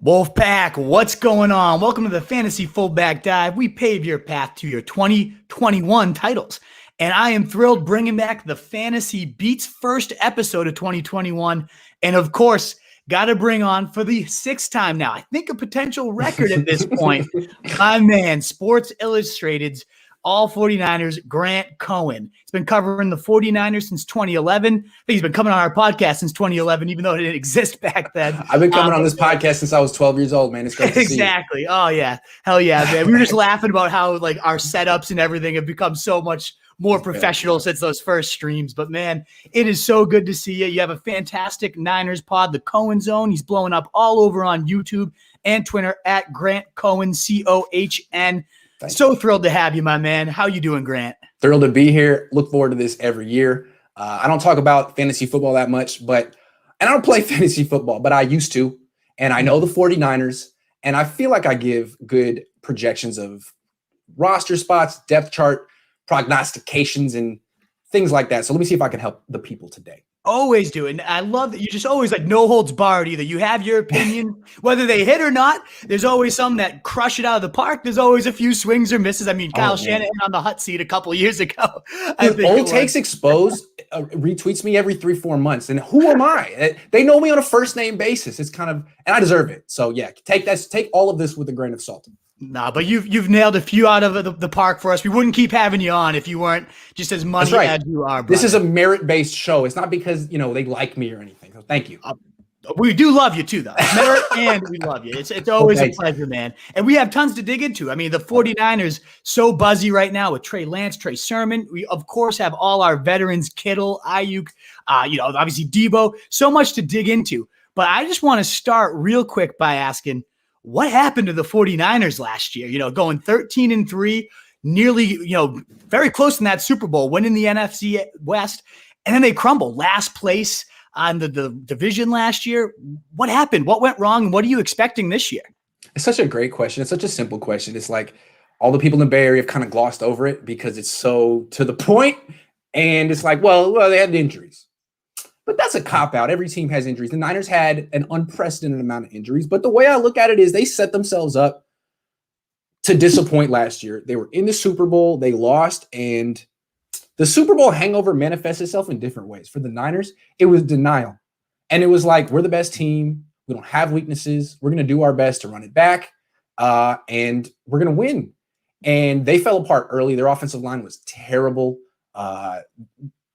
Wolfpack, what's going on? Welcome to the Fantasy Fullback Dive. We pave your path to your 2021 titles. And I am thrilled bringing back the Fantasy Beats first episode of 2021. And of course, got to bring on for the sixth time now, I think a potential record at this point, my man, Sports Illustrated's all 49ers, Grant Cohn. He's been covering the 49ers since 2011. I think he's been coming on our podcast since 2011, even though it didn't exist back then. I've been coming on this podcast since I was 12 years old, man. It's great to see Exactly. Oh, yeah. Hell yeah, man. We were just laughing about how like our setups and everything have become so much more professional since those first streams. But, man, it is so good to see you. You have a fantastic Niners pod, the Cohen Zone. He's blowing up all over on YouTube and Twitter at Grant Cohn, Cohn. So thrilled to have you, my man. How you doing, Grant? Thrilled to be here. Look forward to this every year. I don't talk about fantasy football that much, and I don't play fantasy football, but I used to. And I know the 49ers, and I feel like I give good projections of roster spots, depth chart, prognostications, and things like that. So let me see if I can help the people today. Always do. And I love that you just always like no holds barred either. You have your opinion, whether they hit or not. There's always some that crush it out of the park. There's always a few swings or misses. I mean, Kyle Shanahan on the hot seat a couple of years ago. Old Takes Exposed retweets me every 3-4 months. And who am I? They know me on a first name basis. It's kind of, and I deserve it. So yeah, take all of this with a grain of salt. Nah, but you've nailed a few out of the park for us. We wouldn't keep having you on if you weren't just as money as you are, brother. This is a merit-based show. It's not because, they like me or anything. So thank you. We do love you too, though. Merit and we love you. It's always a pleasure, man. And we have tons to dig into. I mean, the 49ers so buzzy right now with Trey Lance, Trey Sermon. We, of course, have all our veterans, Kittle, Aiyuk, obviously Deebo. So much to dig into. But I just want to start real quick by asking, what happened to the 49ers last year? Going 13-3, nearly, very close in that Super Bowl, winning the NFC West, and then they crumbled. Last place on the division last year. What happened? What went wrong? And what are you expecting this year? It's such a great question. It's such a simple question. It's like all the people in the Bay Area have kind of glossed over it because it's so to the point. And it's like, well, they had injuries. But that's a cop-out. Every team has injuries. The Niners had an unprecedented amount of injuries. But the way I look at it is they set themselves up to disappoint last year. They were in the Super Bowl. They lost. And the Super Bowl hangover manifests itself in different ways. For the Niners, it was denial. And it was like, we're the best team. We don't have weaknesses. We're going to do our best to run it back. And we're going to win. And they fell apart early. Their offensive line was terrible.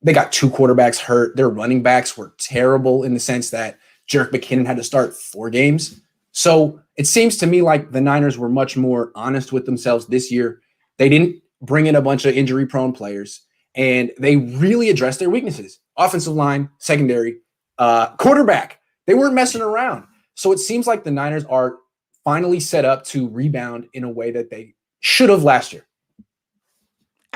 They got 2 quarterbacks hurt. Their running backs were terrible in the sense that Jerick McKinnon had to start 4 games. So it seems to me like the Niners were much more honest with themselves this year. They didn't bring in a bunch of injury-prone players, and they really addressed their weaknesses. Offensive line, secondary, quarterback. They weren't messing around. So it seems like the Niners are finally set up to rebound in a way that they should have last year.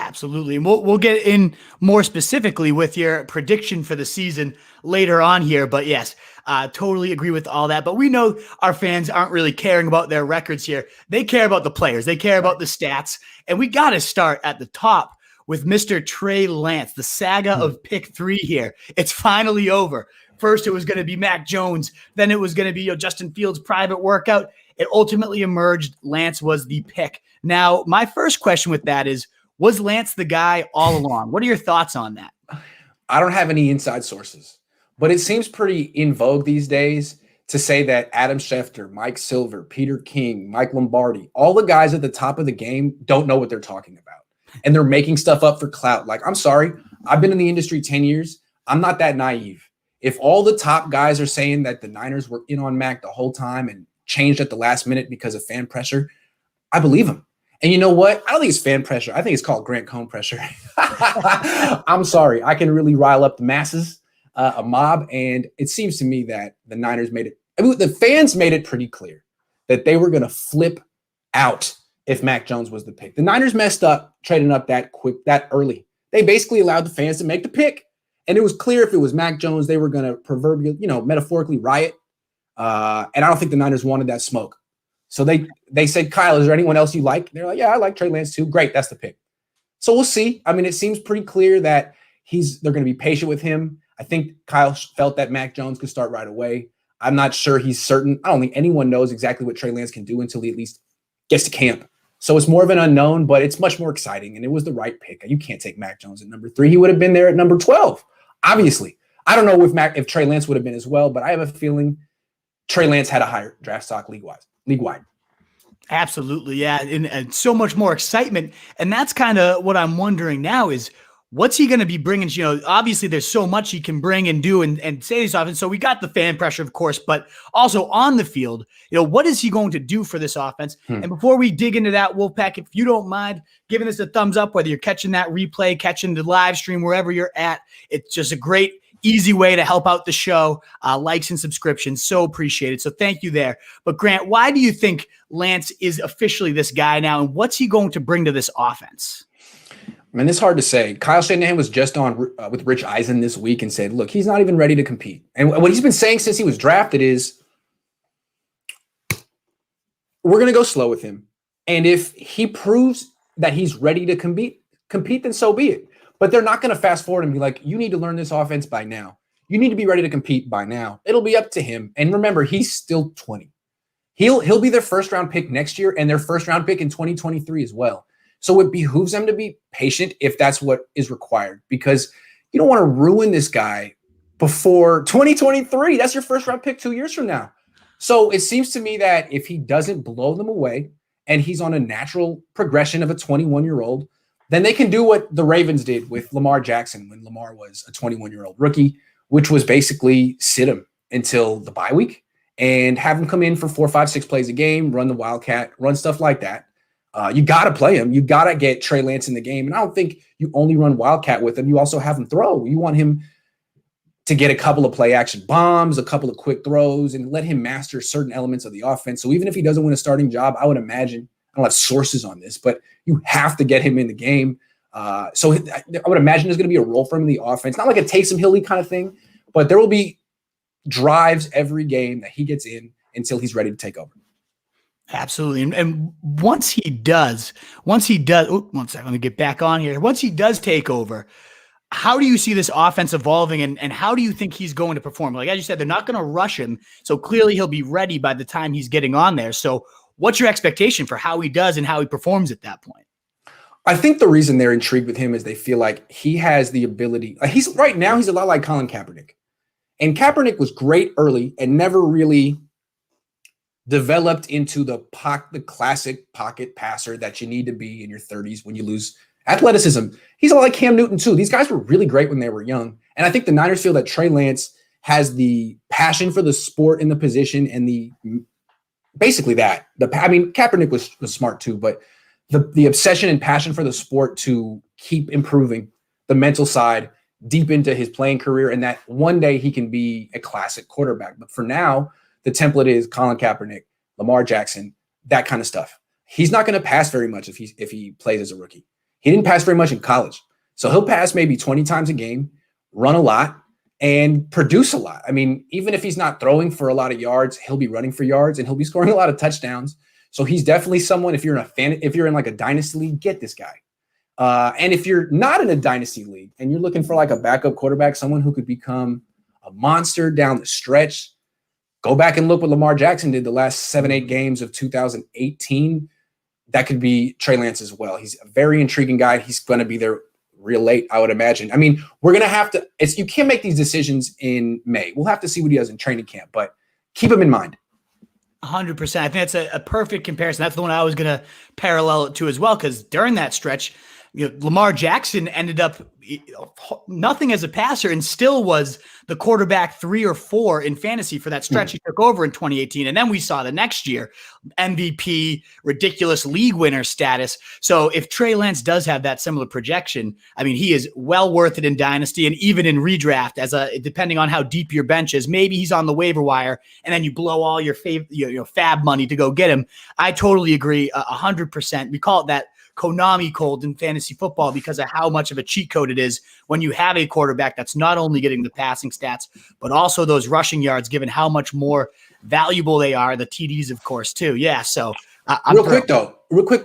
Absolutely. And we'll get in more specifically with your prediction for the season later on here. But yes, totally agree with all that. But we know our fans aren't really caring about their records here. They care about the players. They care about the stats. And we got to start at the top with Mr. Trey Lance, the saga of pick 3 here. It's finally over. First, it was going to be Mac Jones. Then it was going to be Justin Fields' private workout. It ultimately emerged Lance was the pick. Now, my first question with that is, was Lance the guy all along? What are your thoughts on that? I don't have any inside sources, but it seems pretty in vogue these days to say that Adam Schefter, Mike Silver, Peter King, Mike Lombardi, all the guys at the top of the game don't know what they're talking about. And they're making stuff up for clout. Like, I'm sorry, I've been in the industry 10 years. I'm not that naive. If all the top guys are saying that the Niners were in on Mac the whole time and changed at the last minute because of fan pressure, I believe them. And you know what? I don't think it's fan pressure. I think it's called Grant Cohn pressure. I'm sorry. I can really rile up the masses, a mob. And it seems to me that the Niners the fans made it pretty clear that they were going to flip out if Mac Jones was the pick. The Niners messed up trading up that early. They basically allowed the fans to make the pick. And it was clear if it was Mac Jones, they were going to proverbially, metaphorically riot. And I don't think the Niners wanted that smoke. So they said, Kyle, is there anyone else you like? They're like, yeah, I like Trey Lance too. Great, that's the pick. So we'll see. I mean, it seems pretty clear that they're going to be patient with him. I think Kyle felt that Mac Jones could start right away. I'm not sure he's certain. I don't think anyone knows exactly what Trey Lance can do until he at least gets to camp. So it's more of an unknown, but it's much more exciting, and it was the right pick. You can't take Mac Jones at number 3. He would have been there at number 12, obviously. I don't know if Trey Lance would have been as well, but I have a feeling Trey Lance had a higher draft stock league-wide. Absolutely, yeah, and so much more excitement. And that's kind of what I'm wondering now is, what's he going to be bringing? You know, obviously there's so much he can bring and do and say this offense. So we got the fan pressure, of course, but also on the field, you know, what is he going to do for this offense? And before we dig into that, Wolfpack, if you don't mind giving us a thumbs up, whether you're catching that replay, catching the live stream, wherever you're at, it's just a great, easy way to help out the show. Likes and subscriptions, so appreciated. So thank you there. But Grant, why do you think Lance is officially this guy now, and what's he going to bring to this offense? I mean, it's hard to say. Kyle Shanahan was just on with Rich Eisen this week and said, look, he's not even ready to compete. And what he's been saying since he was drafted is, we're going to go slow with him. And if he proves that he's ready to compete, then so be it. But they're not going to fast forward and be like, you need to learn this offense by now. You need to be ready to compete by now. It'll be up to him. And remember, he's still 20. He'll be their first round pick next year and their first round pick in 2023 as well. So it behooves them to be patient if that's what is required, because you don't want to ruin this guy before 2023. That's your first round pick 2 years from now. So it seems to me that if he doesn't blow them away and he's on a natural progression of a 21-year-old, then they can do what the Ravens did with Lamar Jackson when Lamar was a 21-year-old rookie, which was basically sit him until the bye week and have him come in for 4, 5, 6 plays a game, run the Wildcat, run stuff like that. You got to play him. You got to get Trey Lance in the game. And I don't think you only run Wildcat with him. You also have him throw. You want him to get a couple of play action bombs, a couple of quick throws, and let him master certain elements of the offense. So even if he doesn't win a starting job, I would imagine, I don't have sources on this, but you have to get him in the game. So I would imagine there's going to be a role for him in the offense. Not like a Taysom Hill kind of thing, but there will be drives every game that he gets in until he's ready to take over. Absolutely. And once he does, one second, let me get back on here. Once he does take over, how do you see this offense evolving, and how do you think he's going to perform? Like, as you said, they're not going to rush him. So clearly he'll be ready by the time he's getting on there. So what's your expectation for how he does and how he performs at that point? I think the reason they're intrigued with him is they feel like he has the ability. He's right now, he's a lot like Colin Kaepernick. And Kaepernick was great early and never really developed into the classic pocket passer that you need to be in your 30s when you lose athleticism. He's a lot like Cam Newton too. These guys were really great when they were young. And I think the Niners feel that Trey Lance has the passion for the sport and the position and basically that. Kaepernick was smart too, but the obsession and passion for the sport to keep improving the mental side deep into his playing career, and that one day he can be a classic quarterback. But for now, the template is Colin Kaepernick, Lamar Jackson, that kind of stuff. He's not going to pass very much if he plays as a rookie. He didn't pass very much in college. So he'll pass maybe 20 times a game, run a lot, and produce a lot. I mean, even if he's not throwing for a lot of yards, he'll be running for yards and he'll be scoring a lot of touchdowns. So he's definitely someone, if you're in like a dynasty league, get this guy. And if you're not in a dynasty league and you're looking for like a backup quarterback, someone who could become a monster down the stretch, go back and look what Lamar Jackson did the last 7-8 games of 2018. That could be Trey Lance as well. He's a very intriguing guy. He's going to be there real late, I would imagine. I mean, we're going to have to – you can't make these decisions in May. We'll have to see what he does in training camp, but keep him in mind. 100%. I think that's a perfect comparison. That's the one I was going to parallel it to as well, because during that stretch, Lamar Jackson ended up nothing as a passer and still was the quarterback 3 or 4 in fantasy for that stretch he took over in 2018. And then we saw the next year MVP, ridiculous league winner status. So if Trey Lance does have that similar projection, I mean, he is well worth it in dynasty and even in redraft depending on how deep your bench is. Maybe he's on the waiver wire and then you blow all your fab money to go get him. I totally agree 100%. We call it that Konami code in fantasy football because of how much of a cheat code it is when you have a quarterback that's not only getting the passing stats, but also those rushing yards, given how much more valuable they are. The TDs, of course, too. Yeah. So real quick though,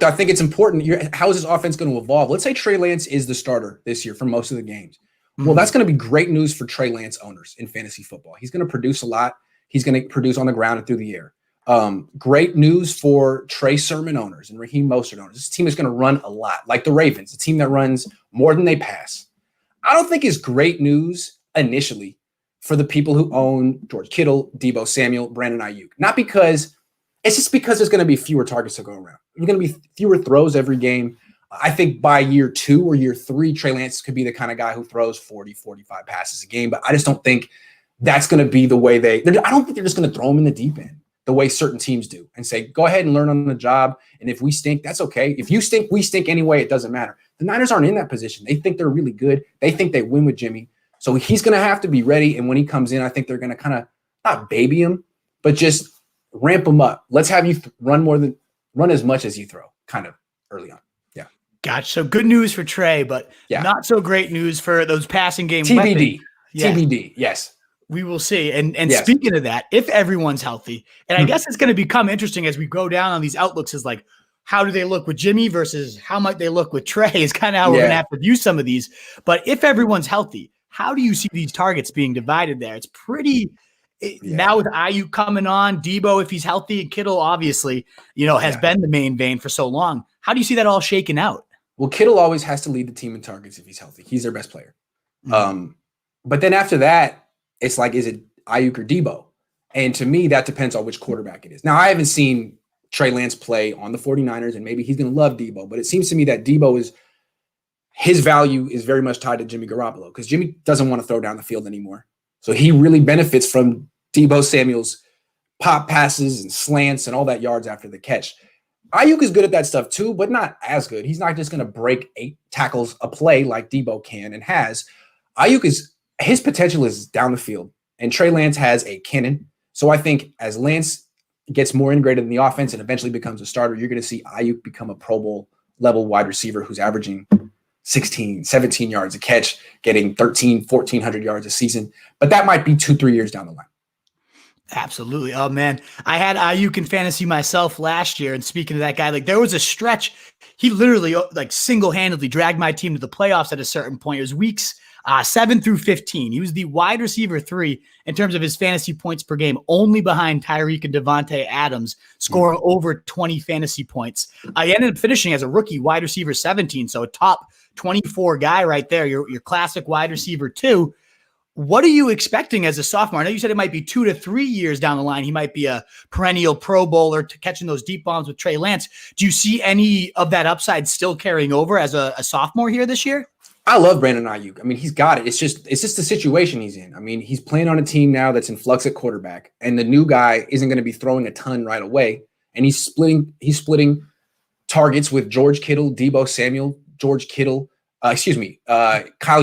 I think it's important. How is this offense going to evolve? Let's say Trey Lance is the starter this year for most of the games. Well, that's going to be great news for Trey Lance owners in fantasy football. He's going to produce a lot. he's going to produce on the ground and through the air. Great news for Trey Sermon owners and Raheem Mostert owners. This team is going to run a lot, like the Ravens, a team that runs more than they pass. I don't think it's great news initially for the people who own George Kittle, Deebo Samuel, Brandon Aiyuk. Not because it's just because there's going to be fewer targets to go around. There's going to be fewer throws every game. I think by year 2 or year 3, Trey Lance could be the kind of guy who throws 40, 45 passes a game. But I just don't think that's going to be the way I don't think they're just going to throw him in the deep end the way certain teams do and say, go ahead and learn on the job. And if we stink, that's okay. If you stink, we stink anyway. It doesn't matter. The Niners aren't in that position. They think they're really good. They think they win with Jimmy. So he's going to have to be ready. And when he comes in, I think they're going to kind of not baby him, but just ramp him up. Let's have you run as much as you throw kind of early on. Yeah. Gotcha. So good news for Trey, but not so great news for those passing game TBD. TBD. Yes. We will see. And yes. Speaking of that, if everyone's healthy, and I guess it's going to become interesting as we go down on these outlooks is like, how do they look with Jimmy versus how might they look with Trey is kind of how we're going to have to view some of these. But if everyone's healthy, how do you see these targets being divided there? It's pretty now with Aiyuk coming on, Deebo, if he's healthy, and Kittle obviously, has been the main vein for so long. How do you see that all shaking out? Well, Kittle always has to lead the team in targets if he's healthy. He's their best player. But then after that, it's like, is it Aiyuk or Deebo? And to me, that depends on which quarterback it is. Now, I haven't seen Trey Lance play on the 49ers, and maybe he's going to love Deebo, but it seems to me that his value is very much tied to Jimmy Garoppolo because Jimmy doesn't want to throw down the field anymore. So he really benefits from Deebo Samuel's pop passes and slants and all that yards after the catch. Aiyuk is good at that stuff too, but not as good. He's not just going to break 8 tackles a play like Deebo can and has. His potential is down the field, and Trey Lance has a cannon. So I think as Lance gets more integrated in the offense and eventually becomes a starter, you're going to see Aiyuk become a Pro Bowl level wide receiver who's averaging 16, 17 yards a catch, getting 1,400 yards a season. But that might be 2-3 years down the line. Absolutely. Oh, man. I had Aiyuk in fantasy myself last year. And speaking of that guy, there was a stretch. He literally single-handedly dragged my team to the playoffs at a certain point. It was weeks 7 through 15. He was the wide receiver 3 in terms of his fantasy points per game, only behind Tyreek and Devontae Adams, scoring over 20 fantasy points. I ended up finishing as a rookie wide receiver 17, so a top 24 guy right there, your classic wide receiver 2. What are you expecting as a sophomore? I know you said it might be 2 to 3 years down the line. He might be a perennial Pro Bowler to catching those deep bombs with Trey Lance. Do you see any of that upside still carrying over as a sophomore here this year? I love Brandon Aiyuk. I mean, he's got it. It's just the situation he's in. I mean, he's playing on a team now that's in flux at quarterback, and the new guy isn't going to be throwing a ton right away. And he's splitting targets with George Kittle, Deebo Samuel, Kyle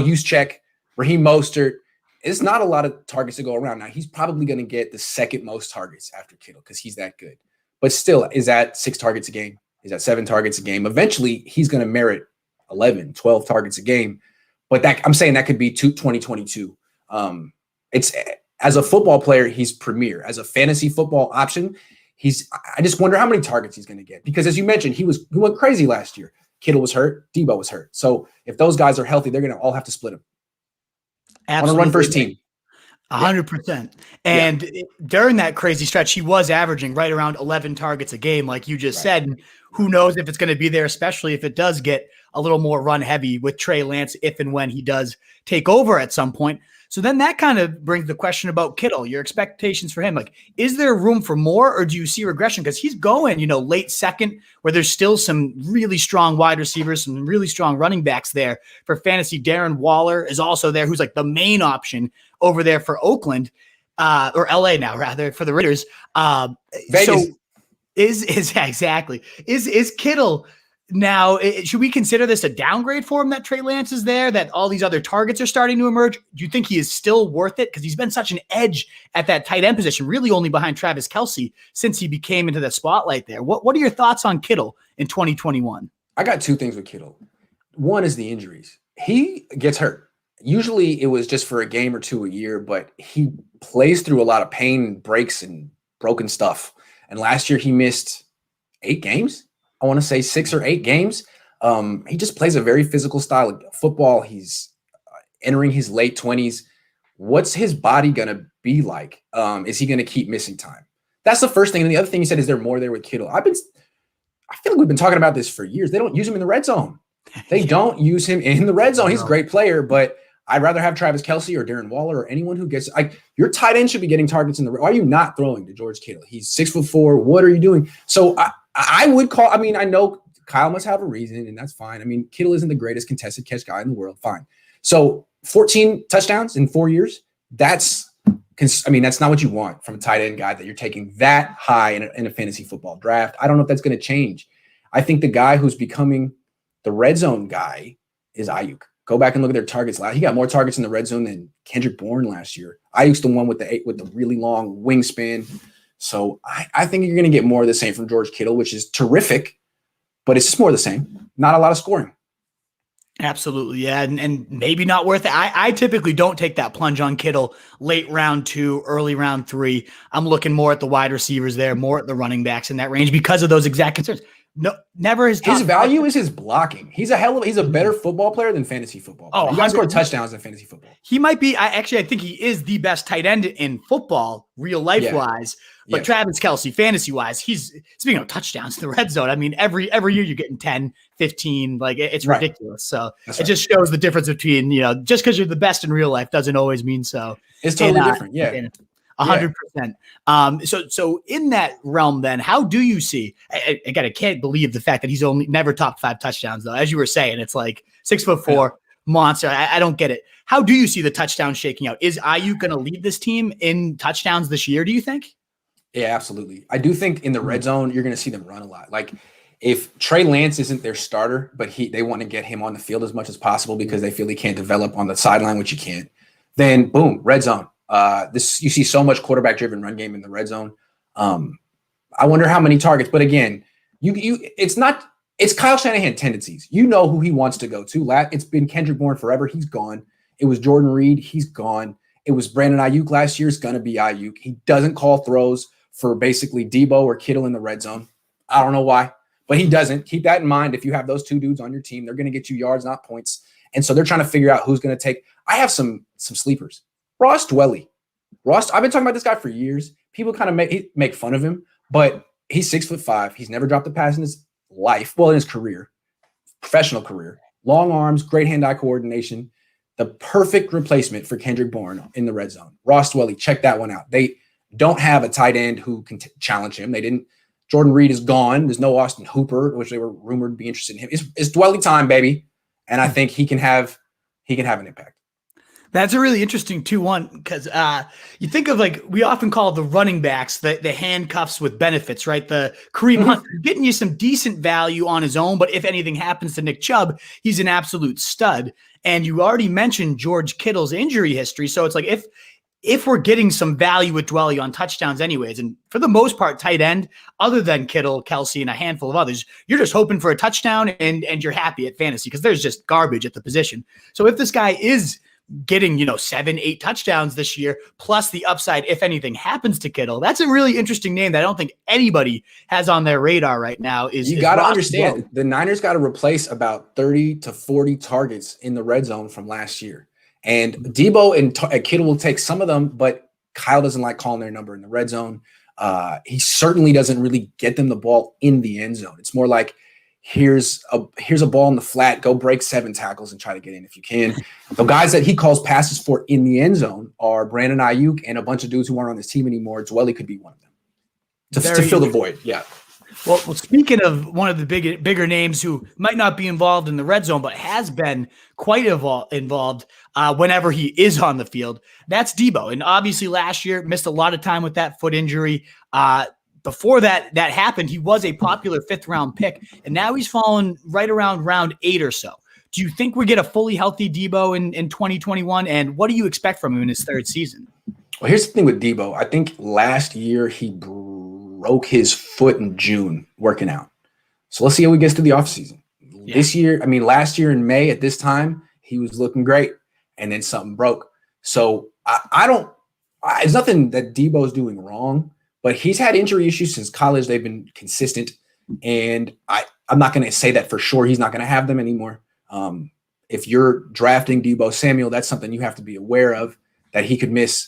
Juszczyk, Raheem Mostert. It's not a lot of targets to go around. Now, he's probably going to get the second most targets after Kittle because he's that good. But still, is that 6 targets a game? Is that 7 targets a game? Eventually, he's going to merit 11, 12 targets a game. But I'm saying that could be 2022. It's as a football player, he's premier. As a fantasy football option, I just wonder how many targets he's going to get. Because as you mentioned, he went crazy last year. Kittle was hurt. Deebo was hurt. So if those guys are healthy, they're going to all have to split him. Absolutely. On a run first team. 100%. And during that crazy stretch, he was averaging right around 11 targets a game, like you just said. And who knows if it's going to be there, especially if it does get a little more run heavy with Trey Lance, if and when he does take over at some point. So then that kind of brings the question about Kittle, your expectations for him. Is there room for more, or do you see regression? Because he's going, late second, where there's still some really strong wide receivers, some really strong running backs there for fantasy. Darren Waller is also there, who's the main option over there for Oakland, or LA now, rather, for the Raiders. Vegas. So is Kittle now, should we consider this a downgrade for him that Trey Lance is there, that all these other targets are starting to emerge? Do you think he is still worth it? Because he's been such an edge at that tight end position, really only behind Travis Kelce since he became into the spotlight there. What are your thoughts on Kittle in 2021? I got 2 things with Kittle. One is the injuries. He gets hurt. Usually it was just for a game or 2 a year, but he plays through a lot of pain, breaks, and broken stuff. And last year he missed 8 games. I want to say 6 or 8 games. He just plays a very physical style of football. He's entering his late 20s. What's his body going to be like? Is he going to keep missing time? That's the first thing. And the other thing you said, is there more there with Kittle? I feel like we've been talking about this for years. They don't use him in the red zone. They don't use him in the red zone. He's a great player, but I'd rather have Travis Kelce or Darren Waller or anyone who gets like your tight end should be getting targets in the red. Why are you not throwing to George Kittle? He's 6'4". What are you doing? So I would call, I mean, I know Kyle must have a reason, and that's fine. I mean, Kittle isn't the greatest contested catch guy in the world. Fine. So 14 touchdowns in 4 years. That's not what you want from a tight end guy that you're taking that high in a fantasy football draft. I don't know if that's going to change. I think the guy who's becoming the red zone guy is Aiyuk. Go back and look at their targets. He got more targets in the red zone than Kendrick Bourne last year. Aiyuk's the one with the really long wingspan. So I think you're going to get more of the same from George Kittle, which is terrific, but it's just more of the same. Not a lot of scoring. Absolutely. Yeah. And maybe not worth it. I typically don't take that plunge on Kittle late round 2, early round 3. I'm looking more at the wide receivers there, more at the running backs in that range because of those exact concerns. No, never his value is his blocking. He's a better football player than fantasy football. Oh, he guys score touchdowns in fantasy football. He might be. I think he is the best tight end in football, real life wise. But Travis Kelce, fantasy wise, he's speaking of touchdowns in the red zone. I mean, every year you're getting 10, 15. Like it's ridiculous. So it just shows the difference between, just because you're the best in real life doesn't always mean so. It's totally different. Yeah. 100%. So in that realm, then how do you see, again, I can't believe the fact that he's only never topped 5 touchdowns though. As you were saying, it's like 6'4" monster. I don't get it. How do you see the touchdowns shaking out? Is Aiyuk going to lead this team in touchdowns this year? Do you think? Yeah, absolutely. I do think in the red zone, you're going to see them run a lot. Like if Trey Lance isn't their starter, but they want to get him on the field as much as possible because they feel he can't develop on the sideline, which he can't, then boom, red zone. You see so much quarterback-driven run game in the red zone. I wonder how many targets. But again, it's Kyle Shanahan tendencies. You know who he wants to go to. It's been Kendrick Bourne forever. He's gone. It was Jordan Reed. He's gone. It was Brandon Aiyuk last year. It's going to be Aiyuk. He doesn't call throws for basically Deebo or Kittle in the red zone. I don't know why, but he doesn't. Keep that in mind. If you have those 2 dudes on your team, they're going to get you yards, not points. And so they're trying to figure out who's going to take. I have some sleepers. Ross Dwelley. I've been talking about this guy for years. People kind of make fun of him, but he's 6'5". He's never dropped a pass in his life. Well, in his career, professional career. Long arms, great hand-eye coordination. The perfect replacement for Kendrick Bourne in the red zone. Ross Dwelley, check that one out. They don't have a tight end who can challenge him. They didn't. Jordan Reed is gone. There's no Austin Hooper, which they were rumored to be interested in him. It's Dwelley time, baby, and I think he can have an impact. That's a really interesting 2-1 because you think of we often call the running backs the handcuffs with benefits, right? The Kareem Hunt getting you some decent value on his own, but if anything happens to Nick Chubb, he's an absolute stud. And you already mentioned George Kittle's injury history, so it's like if we're getting some value with Dwelley on touchdowns anyways, and for the most part, tight end, other than Kittle, Kelce, and a handful of others, you're just hoping for a touchdown and you're happy at fantasy because there's just garbage at the position. So if this guy is getting 7, 8 touchdowns this year, plus the upside if anything happens to Kittle, that's a really interesting name that I don't think anybody has on their radar right now. You got to understand, the Niners got to replace about 30 to 40 targets in the red zone from last year. And Deebo and Kittle will take some of them, but Kyle doesn't like calling their number in the red zone. He certainly doesn't really get them the ball in the end zone. It's more like, here's a ball in the flat, go break 7 tackles and try to get in if you can. The guys that he calls passes for in the end zone are Brandon Aiyuk and a bunch of dudes who aren't on this team anymore. Dwelley could be one of them to fill the void. Yeah. Well, speaking of one of the bigger names who might not be involved in the red zone, but has been quite involved whenever he is on the field, that's Deebo. And obviously last year missed a lot of time with that foot injury. Before that happened, he was a popular 5th-round pick, and now he's fallen right around round 8 or so. Do you think we get a fully healthy Deebo in 2021, and what do you expect from him in his 3rd season? Well, here's the thing with Deebo. I think last year he broke his foot in June working out. So let's see how he gets through the offseason. Yeah. Last year in May at this time, he was looking great, and then something broke. So it's nothing that Deebo's doing wrong, but he's had injury issues since college. They've been consistent, and I'm not going to say that for sure he's not going to have them anymore. If you're drafting Deebo Samuel, that's something you have to be aware of, that he could miss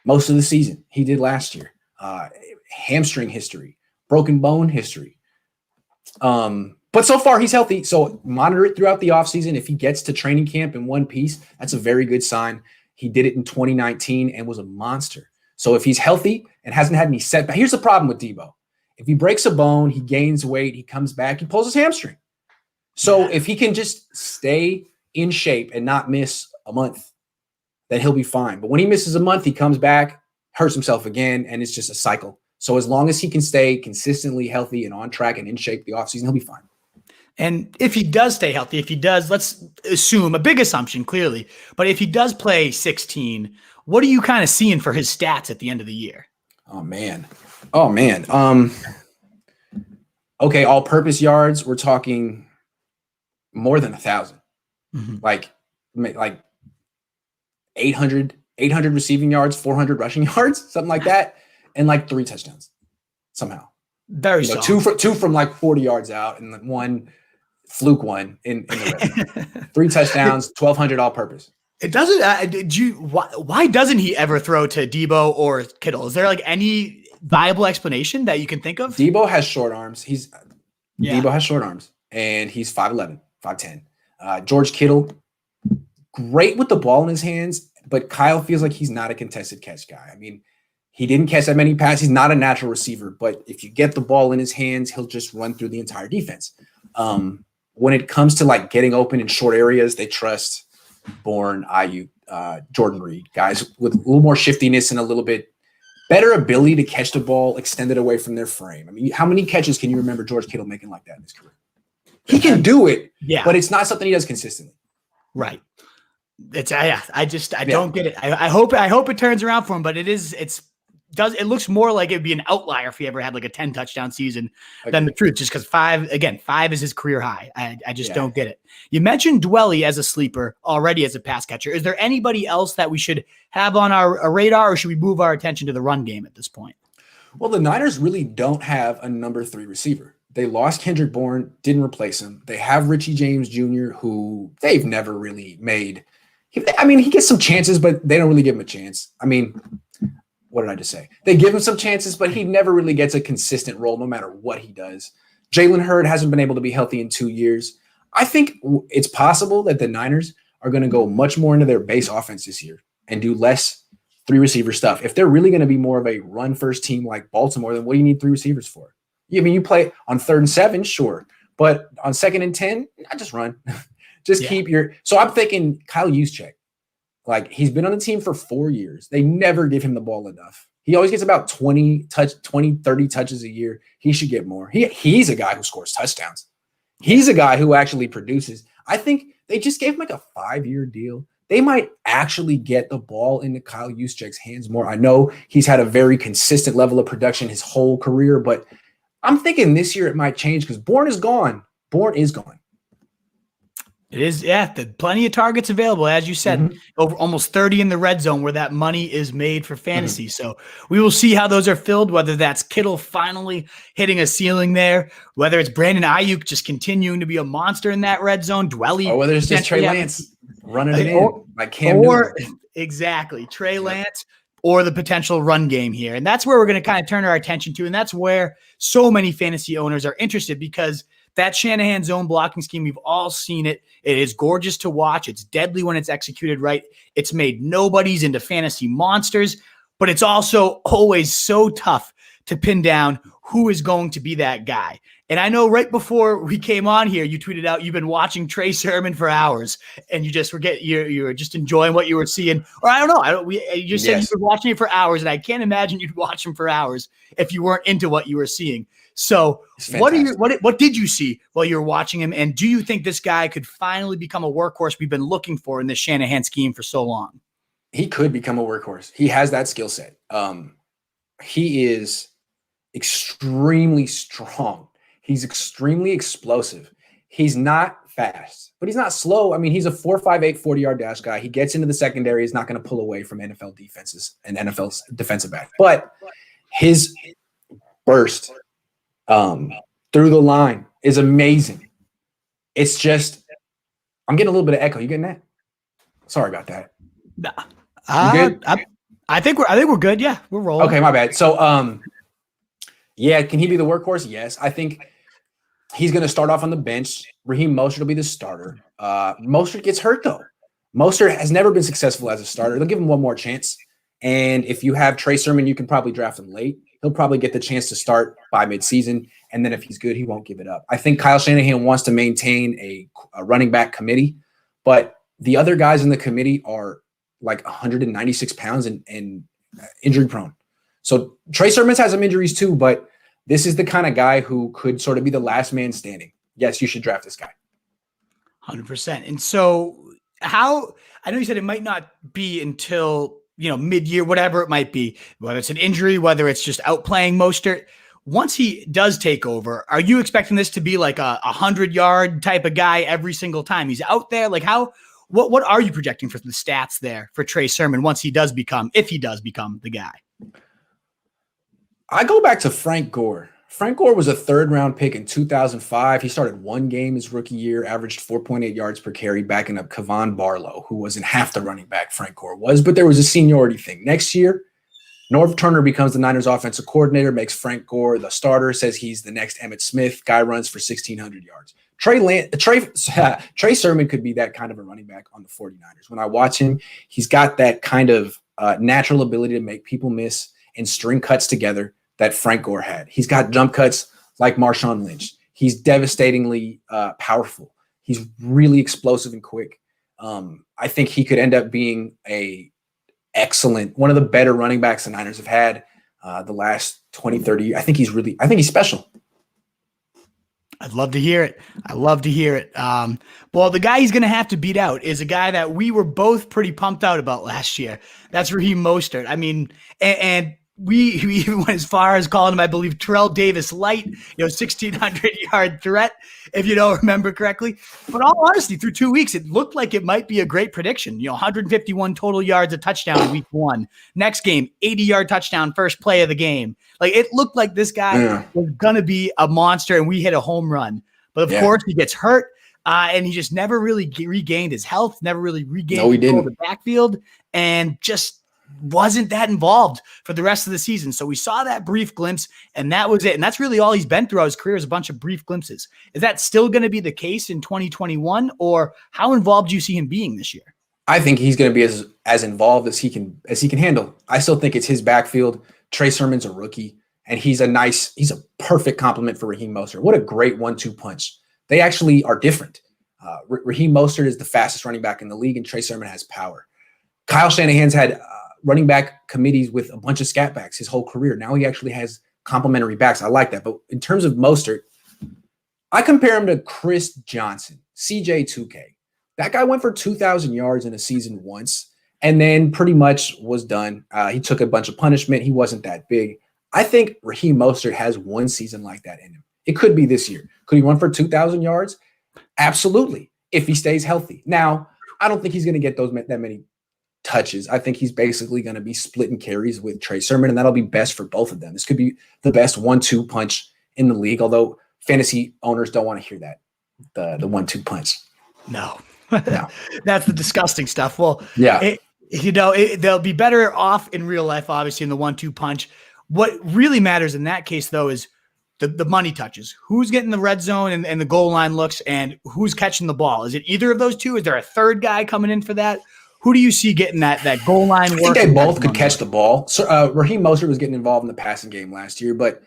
most of the season. He did last year. Hamstring history, broken bone history. But so far he's healthy. So monitor it throughout the offseason. If he gets to training camp in one piece, that's a very good sign. He did it in 2019 and was a monster. So if he's healthy and hasn't had any setback, here's the problem with Deebo. If he breaks a bone, he gains weight, he comes back, he pulls his hamstring. So if he can just stay in shape and not miss a month, then he'll be fine. But when he misses a month, he comes back, hurts himself again, and it's just a cycle. So as long as he can stay consistently healthy and on track and in shape the offseason, he'll be fine. And if he does stay healthy, if he does, let's assume a big assumption, clearly, but if he does play 16, what are you kind of seeing for his stats at the end of the year? Oh man. Okay, all-purpose yards, we're talking more than 1,000. Like 800 receiving yards, 400 rushing yards, something like that, and like 3 touchdowns somehow. Very solid. Two from like 40 yards out, and one fluke one in the red zone. 3 touchdowns, 1,200 all-purpose. It doesn't. Why doesn't he ever throw to Deebo or Kittle? Is there like any viable explanation that you can think of? Deebo has short arms. Deebo has short arms, and he's 5'11", 5'10". George Kittle, great with the ball in his hands, but Kyle feels like he's not a contested catch guy. I mean, he didn't catch that many passes. He's not a natural receiver, but if you get the ball in his hands, he'll just run through the entire defense. When it comes to like getting open in short areas, they trust Bourne, Aiyuk, Jordan Reed, guys with a little more shiftiness and a little bit better ability to catch the ball extended away from their frame. I mean, how many catches can you remember George Kittle making like that in his career? He can do it, but it's not something he does consistently. Right. It's I don't get it. I hope it turns around for him, but it looks more like it'd be an outlier if he ever had like a 10 touchdown season than the truth, just because 5 is his career high. I just don't get it. You mentioned Dwelly as a sleeper already as a pass catcher. Is there anybody else that we should have on our radar, or should we move our attention to the run game at this point? Well, the Niners really don't have a number 3 receiver. They lost Kendrick Bourne, didn't replace him. They have Richie James Jr., who they've never really made. He gets some chances, but they don't really give him a chance. I mean, what did I just say? They give him some chances, but he never really gets a consistent role no matter what he does. Jalen Hurd hasn't been able to be healthy in 2 years. I think it's possible that the Niners are going to go much more into their base offense this year and do less 3 receiver stuff. If they're really going to be more of a run first team like Baltimore, then what do you need 3 receivers for? I mean, you play on 3rd and 7, sure, but on 2nd and 10, just run. Keep your. So I'm thinking Kyle Juszczyk. Like, he's been on the team for 4 years. They never give him the ball enough. He always gets about 30 touches a year. He should get more. He's a guy who scores touchdowns. He's a guy who actually produces. I think they just gave him like a 5-year deal. They might actually get the ball into Kyle Juszczyk's hands more. I know he's had a very consistent level of production his whole career, but I'm thinking this year it might change because Bourne is gone. It is, plenty of targets available, as you said, over almost 30 in the red zone where that money is made for fantasy. So we will see how those are filled, whether that's Kittle finally hitting a ceiling there, whether it's Brandon Aiyuk just continuing to be a monster in that red zone, Dwelly. Or whether it's just Trey Lance running it in like Cam Newton. Exactly, Trey Lance or the potential run game here. And that's where we're going to kind of turn our attention to. And that's where so many fantasy owners are interested, because that Shanahan zone blocking scheme, we've all seen it. It is gorgeous to watch. It's deadly when it's executed right. It's made nobodies into fantasy monsters, but it's also always so tough to pin down who is going to be that guy. And I know right before we came on here, you tweeted out you've been watching Trey Sermon for hours, and you just you were just enjoying what you were seeing. Or I don't know. You just said you've been watching it for hours, and I can't imagine you'd watch him for hours if you weren't into what you were seeing. So what did you see while you were watching him? And do you think this guy could finally become a workhorse we've been looking for in this Shanahan scheme for so long? He could become a workhorse. He has that skill set. He is extremely strong. He's extremely explosive. He's not fast, but he's not slow. I mean, he's a 4.58 40-yard dash guy. He gets into the secondary. He's not going to pull away from NFL defenses and NFL's defensive back. But his burst through the line is amazing. It's just, I'm getting a little bit of echo. You getting that? Sorry about that. You good? I think we're good. Yeah, we're rolling. Okay, my bad. So, yeah, can he be the workhorse? Yes. I think he's going to start off on the bench. Raheem Mostert will be the starter. Mostert gets hurt, though. Mostert has never been successful as a starter. They'll give him one more chance. And if you have Trey Sermon, you can probably draft him late. He'll probably get the chance to start by midseason. And then if he's good, he won't give it up. I think Kyle Shanahan wants to maintain a running back committee, but the other guys in the committee are like 196 pounds and injury prone. So Trey Sermon has some injuries too, but this is the kind of guy who could sort of be the last man standing. Yes, you should draft this guy. 100%. And so how, I know you said it might not be until, mid-year, whatever it might be, whether it's an injury, whether it's just outplaying Mostert. Once he does take over, are you expecting this to be like a 100-yard type of guy every single time he's out there? Like what are you projecting for the stats there for Trey Sermon once if he does become the guy? I go back to Frank Gore. Frank Gore was a third-round pick in 2005. He started one game his rookie year, averaged 4.8 yards per carry, backing up Kevon Barlow, who wasn't half the running back Frank Gore was, but there was a seniority thing. Next year, Norv Turner becomes the Niners offensive coordinator, makes Frank Gore the starter, says he's the next Emmitt Smith. Guy runs for 1,600 yards. Trey Sermon could be that kind of a running back on the 49ers. When I watch him, he's got that kind of natural ability to make people miss and string cuts together that Frank Gore had. He's got jump cuts like Marshawn Lynch. He's devastatingly powerful. He's really explosive and quick. I think he could end up being one of the better running backs the Niners have had the last 20, 30 years. I think he's special. I'd love to hear it. Well, the guy he's going to have to beat out is a guy that we were both pretty pumped out about last year. That's Raheem Mostert. I mean, and we even went as far as calling him, I believe, Terrell Davis light, 1,600-yard threat, if you don't remember correctly. But all honesty, through 2 weeks, it looked like it might be a great prediction. 151 total yards, a touchdown week 1. Next game, 80-yard touchdown, first play of the game. Like, it looked like this guy was going to be a monster, and we hit a home run. But, of course, he gets hurt, and he just never really regained his health, never really regained the backfield, and just wasn't that involved for the rest of the season. So we saw that brief glimpse, and that was it. And that's really all he's been throughout his career is a bunch of brief glimpses. Is that still going to be the case in 2021, or how involved do you see him being this year? I think he's going to be as involved as he can handle. I still think it's his backfield. Trey Sermon's a rookie, and he's a perfect complement for Raheem Mostert. What a great 1-2 punch. They actually are different. Raheem Mostert is the fastest running back in the league, and Trey Sermon has power. Kyle Shanahan's had running back committees with a bunch of scat backs his whole career. Now he actually has complementary backs. I like that. But in terms of Mostert, I compare him to Chris Johnson, CJ2K. That guy went for 2,000 yards in a season once and then pretty much was done. He took a bunch of punishment. He wasn't that big. I think Raheem Mostert has one season like that in him. It could be this year. Could he run for 2,000 yards? Absolutely, if he stays healthy. Now, I don't think he's going to get that many touches. I think he's basically going to be splitting carries with Trey Sermon, and that'll be best for both of them. This could be the best 1-2 punch in the league, although fantasy owners don't want to hear that, the 1-2 punch. No. That's the disgusting stuff. Well, yeah, they'll be better off in real life, obviously, in the 1-2 punch. What really matters in that case, though, is the money touches. Who's getting the red zone and the goal line looks, and who's catching the ball? Is it either of those two? Is there a third guy coming in for that? Who do you see getting that goal line work? I think they both could catch the ball. So Raheem Mostert was getting involved in the passing game last year, but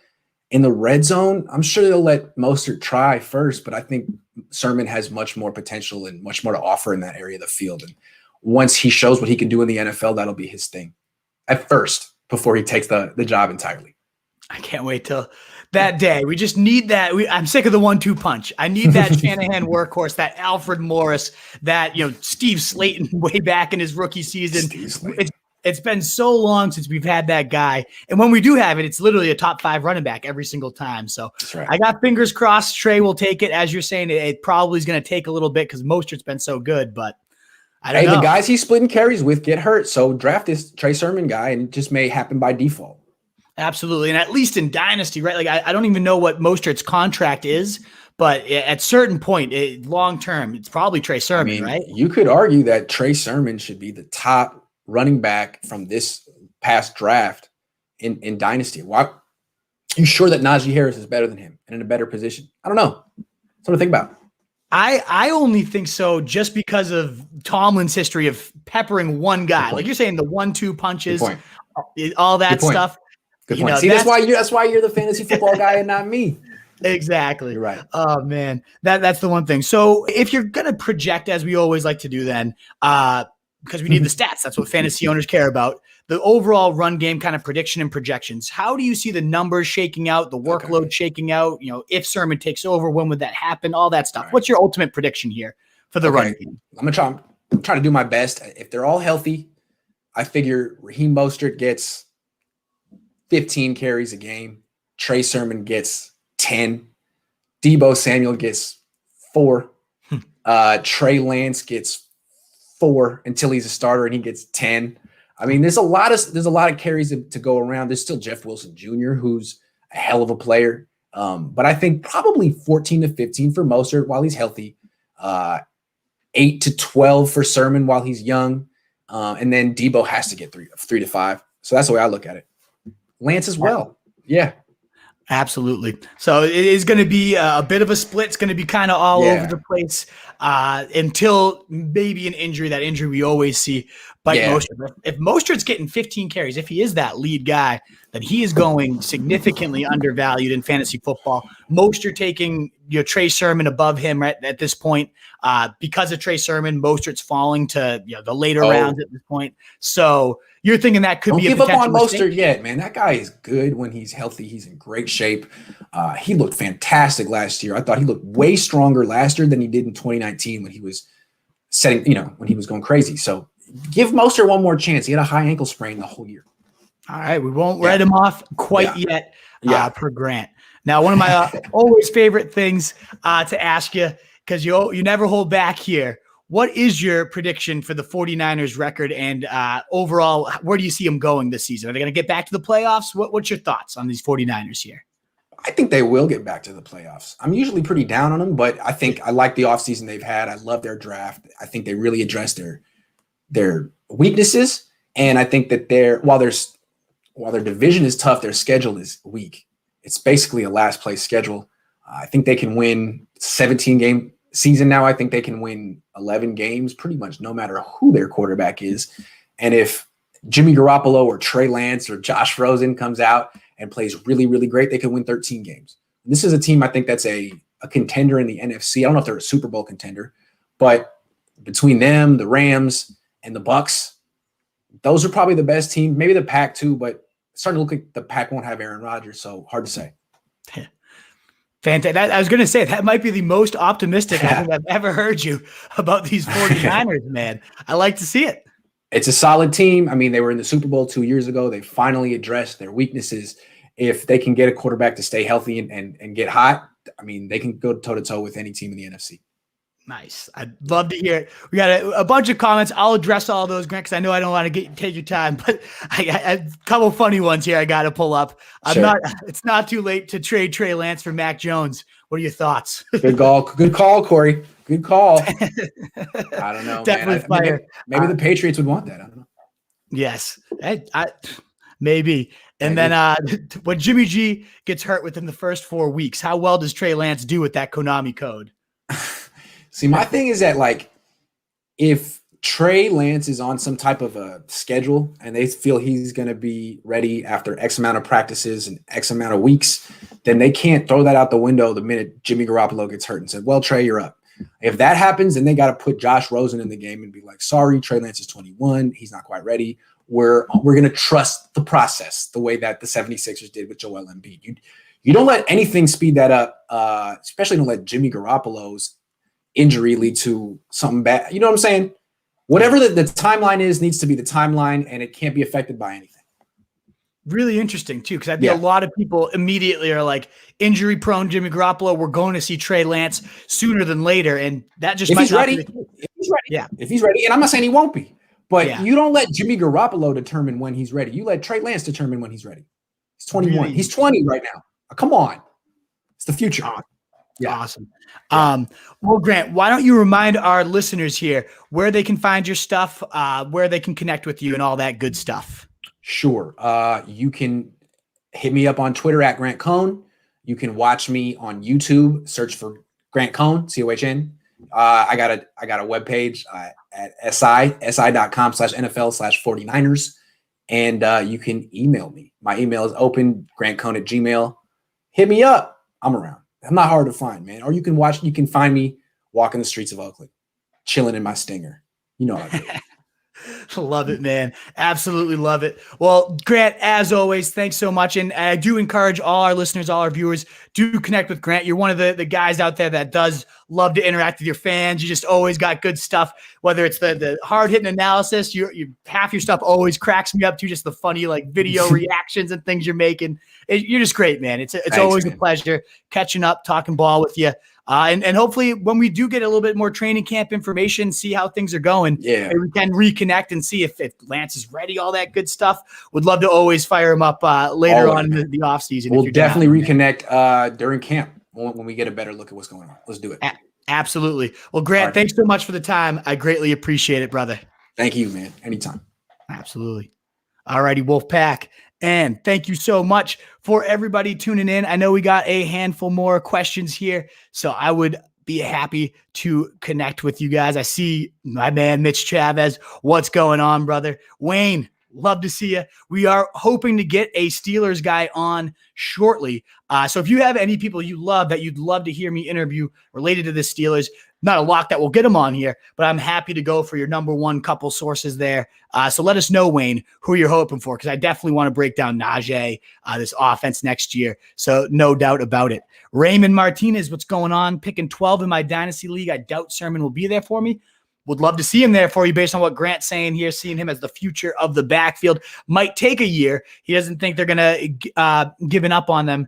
in the red zone, I'm sure they'll let Mostert try first, but I think Sermon has much more potential and much more to offer in that area of the field. And once he shows what he can do in the NFL, that'll be his thing at first before he takes the job entirely. I can't wait till that day. We just need that. I'm sick of the 1-2 punch. I need that Shanahan workhorse, that Alfred Morris, that Steve Slayton way back in his rookie season. It's been so long since we've had that guy, and when we do have it, it's literally a top 5 running back every single time. So right. I got fingers crossed. Trey will take it. As you're saying, it probably is going to take a little bit because Mostert's been so good, but I don't know. The guys he's splitting carries with get hurt, so draft this Trey Sermon guy, and it just may happen by default. Absolutely. And at least in Dynasty, right? Like I don't even know what Mostert's contract is, but at certain point, long-term, it's probably Trey Sermon, right? You could argue that Trey Sermon should be the top running back from this past draft in Dynasty. Why? You sure that Najee Harris is better than him and in a better position? I don't know. Something to think about. I only think so just because of Tomlin's history of peppering one guy. Like you're saying, the 1-2 punches, all that stuff. Good point. See, that's why you're the fantasy football guy and not me. Exactly. You're right. Oh man, that's the one thing. So if you're gonna project, as we always like to do, then because we need the stats, that's what fantasy owners care about. The overall run game kind of prediction and projections. How do you see the numbers shaking out, the workload shaking out? If Sermon takes over, when would that happen? All that stuff. Right. What's your ultimate prediction here for the run game? I'm trying to do my best. If they're all healthy, I figure Raheem Mostert gets 15 carries a game. Trey Sermon gets 10. Deebo Samuel gets 4. Trey Lance gets 4 until he's a starter and he gets 10. I mean, there's a lot of carries to go around. There's still Jeff Wilson Jr., who's a hell of a player. But I think probably 14 to 15 for Mostert while he's healthy. 8 to 12 for Sermon while he's young. And then Deebo has to get 3 to 5. So that's the way I look at it. Lance as well. Yeah. Absolutely. So it is going to be a bit of a split. It's going to be kind of all over the place until maybe an injury, that injury we always see. But Mostert, if Mostert's getting 15 carries, if he is that lead guy, then he is going significantly undervalued in fantasy football. Mostert taking Trey Sermon above him right at this point. Because of Trey Sermon, Mostert's falling to the later rounds at this point. So you're thinking that could be a potential give up on mistake? Mostert yet, man. That guy is good when he's healthy. He's in great shape. He looked fantastic last year. I thought he looked way stronger last year than he did in 2019 when he was when he was going crazy. So give Mostert one more chance. He had a high ankle sprain the whole year. All right, we won't write him off quite yet per Grant. Now, one of my always favorite things to ask you, because you never hold back here. What is your prediction for the 49ers record and overall, where do you see them going this season? Are they going to get back to the playoffs? What's your thoughts on these 49ers here? I think they will get back to the playoffs. I'm usually pretty down on them, but I think I like the offseason they've had. I love their draft. I think they really addressed their weaknesses. And I think that while their division is tough, their schedule is weak. It's basically a last place schedule. I think they can win 17-game season now. I think they can win 11 games pretty much no matter who their quarterback is. And if Jimmy Garoppolo or Trey Lance or Josh Rosen comes out and plays really, really great, they could win 13 games. This is a team I think that's a contender in the NFC. I don't know if they're a Super Bowl contender, but between them, the Rams, and the Bucks, those are probably the best team. Maybe the Pack too, but it's starting to look like the Pack won't have Aaron Rodgers, so hard to say. Fantastic. I was going to say that might be the most optimistic I think I've ever heard you about these 49ers, man. I like to see it. It's a solid team. I mean, they were in the Super Bowl 2 years ago. They finally addressed their weaknesses. If they can get a quarterback to stay healthy and get hot, I mean, they can go toe-to-toe with any team in the NFC. Nice. I'd love to hear it. We got a bunch of comments. I'll address all those, Grant, because I know I don't want to take your time, but a couple funny ones here I got to pull up. It's not too late to trade Trey Lance for Mac Jones. What are your thoughts? Good call, Corey. Good call. I don't know, Definitely man. Maybe the Patriots would want that. I don't know. Yes, maybe. And then when Jimmy G gets hurt within the first 4 weeks, how well does Trey Lance do with that Konami code? See, my thing is that, like, if Trey Lance is on some type of a schedule and they feel he's going to be ready after X amount of practices and X amount of weeks, then they can't throw that out the window the minute Jimmy Garoppolo gets hurt and said, well, Trey, you're up. If that happens, then they got to put Josh Rosen in the game and be like, sorry, Trey Lance is 21. He's not quite ready. We're going to trust the process the way that the 76ers did with Joel Embiid. You don't let anything speed that up, especially don't let Jimmy Garoppolo's injury lead to something bad. You know what I'm saying? Whatever the timeline is needs to be the timeline, and it can't be affected by anything. Really interesting, too, because I think a lot of people immediately are like, injury-prone Jimmy Garoppolo, we're going to see Trey Lance sooner than later, and that just might not be the case. If he's ready, and I'm not saying he won't be, but you don't let Jimmy Garoppolo determine when he's ready. You let Trey Lance determine when he's ready. He's 21. Really? He's 20 right now. Come on. It's the future. Awesome. Well, Grant, why don't you remind our listeners here where they can find your stuff, where they can connect with you and all that good stuff? Sure. You can hit me up on Twitter at Grant Cohn. You can watch me on YouTube. Search for Grant Cohn, COHN. I got a webpage at si.com/NFL/49ers. And you can email me. My email is open, grantcohn@gmail. Hit me up. I'm around. I'm not hard to find, man. Or you can find me walking the streets of Oakland, chilling in my Stinger. You know how I do. Love it, man. Absolutely love it. Well, Grant, as always, thanks so much. And I do encourage all our listeners, all our viewers, do connect with Grant. You're one of the guys out there that does love to interact with your fans. You just always got good stuff, whether it's the hard-hitting analysis. You half your stuff always cracks me up too, just the funny like video reactions and things you're making. You're just great, man. It's Thanks, always man. A pleasure catching up, talking ball with you. And hopefully when we do get a little bit more training camp information, see how things are going, we can reconnect and see if Lance is ready, all that good stuff. Would love to always fire him up later on in the offseason. We'll definitely reconnect during camp when we get a better look at what's going on. Let's do it. Absolutely. Well, Grant, thanks so much for the time. I greatly appreciate it, brother. Thank you, man. Anytime. Absolutely. All righty, Wolfpack. And thank you so much for everybody tuning in. I know we got a handful more questions here, so I would be happy to connect with you guys. I see my man, Mitch Chavez. What's going on, brother? Wayne, love to see you. We are hoping to get a Steelers guy on shortly. So if you have any people you love that you'd love to hear me interview related to the Steelers, not a lock that we'll get them on here, but I'm happy to go for your number one couple sources there. So let us know, Wayne, who you're hoping for, because I definitely want to break down Najee, this offense next year. So no doubt about it. Raymond Martinez, what's going on? Picking 12 in my Dynasty League. I doubt Sermon will be there for me. Would love to see him there for you based on what Grant's saying here, seeing him as the future of the backfield. Might take a year. He doesn't think they're going to giving up on them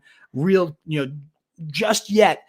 just yet.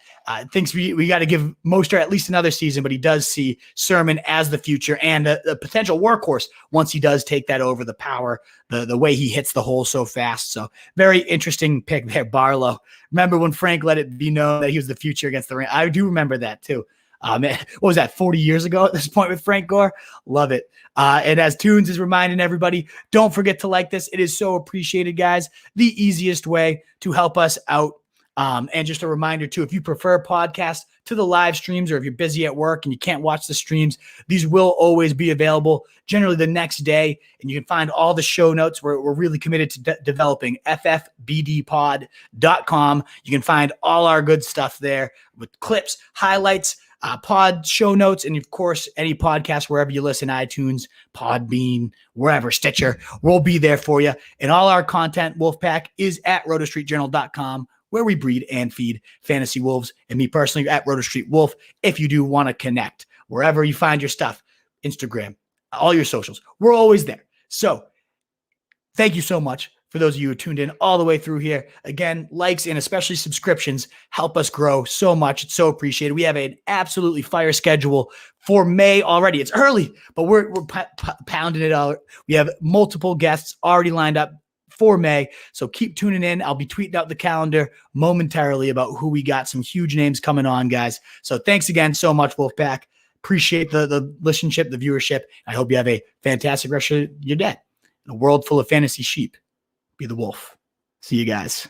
Thinks we got to give Mostert at least another season, but he does see Sermon as the future and a potential workhorse once he does take that over, the power, the way he hits the hole so fast. So very interesting pick there, Barlow. Remember when Frank let it be known that he was the future against the Rams? I do remember that too. What was that, 40 years ago at this point with Frank Gore? Love it. And as Tunes is reminding everybody, don't forget to like this. It is so appreciated, guys. The easiest way to help us out. And just a reminder too, if you prefer podcasts to the live streams, or if you're busy at work and you can't watch the streams, these will always be available generally the next day. And you can find all the show notes. We're really committed to developing ffbdpod.com. You can find all our good stuff there with clips, highlights, pod show notes, and of course, any podcast, wherever you listen, iTunes, Podbean, wherever, Stitcher, we'll be there for you. And all our content, Wolfpack, is at rotostreetjournal.com, where we breed and feed fantasy wolves. And me personally at RotoStreet Wolf, if you do want to connect, wherever you find your stuff, Instagram, all your socials, we're always there. So thank you so much for those of you who tuned in all the way through here. Again, likes and especially subscriptions help us grow so much. It's so appreciated. We have an absolutely fire schedule for May already. It's early, but we're pounding it out. We have multiple guests already lined up for May. So keep tuning in. I'll be tweeting out the calendar momentarily about who we got. Some huge names coming on, guys. So thanks again so much, Wolfpack. Appreciate the listenership, the viewership. I hope you have a fantastic rest of your day. In a world full of fantasy sheep, be the wolf. See you guys.